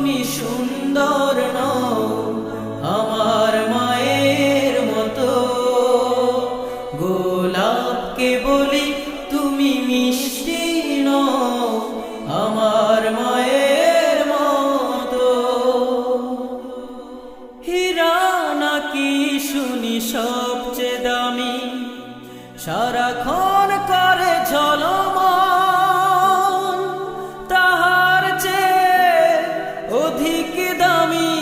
তুমি সুন্দর নও আমার মায়ের মতো। গোলাপকে বলি তুমি মিষ্টি নও আমার মায়ের মতো। হীরা নাকি শুনি সবচেয়ে দামি, সারাক্ষণ করে ঝলমল, তাহার চেয়ে অধিক দামি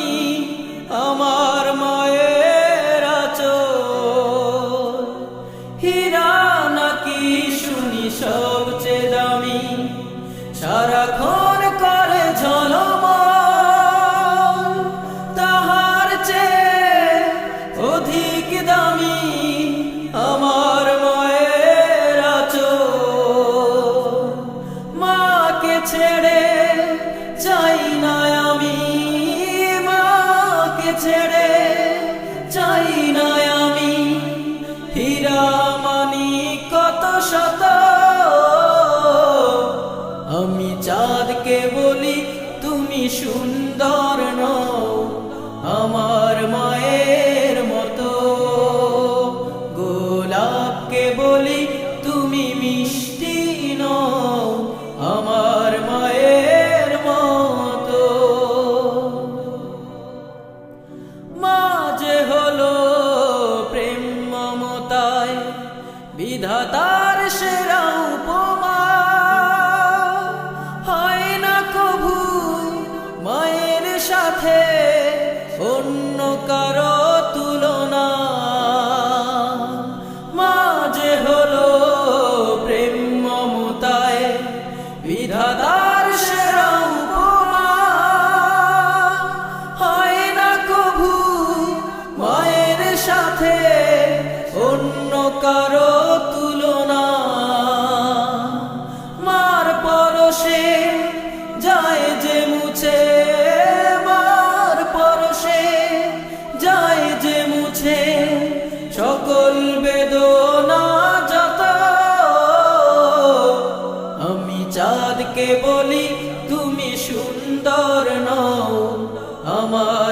আমার মায়ের আঁচল। হীরা নাকি শুনি সবচেয়ে দামি, সারাক্ষণ করে ঝলমল, তাহার চেয়ে অধিক দামি আমার মায়ের আঁচল। মাকে ছেড়ে চাই না আমি, মাকে ছেড়ে চাই না আমি। হীরা মানি কত শত, আমি চাঁদকে বলি তুমি সুন্দর নও আমার মায়ের মতো। গোলাপকে বলি তুমি মিষ্টি নও আমার মায়ের মতো। মা যে হলো প্রেম মমতায় বিধাতার সেরা উপমা, হয় না কভু মায়ের সাথে অন্য কারো তুলনা। মা যে হলো প্রেম মমতায় বিধাতার সেরা উপমা, হয় না কভু মায়ের সাথে অন্য কারো তুলনা। মার পরশে যায় যে মুছে, মার পরশে যায় যে মুছে সকল বেদনা যত। আমি চাঁদকে বলি তুমি সুন্দর নও আমার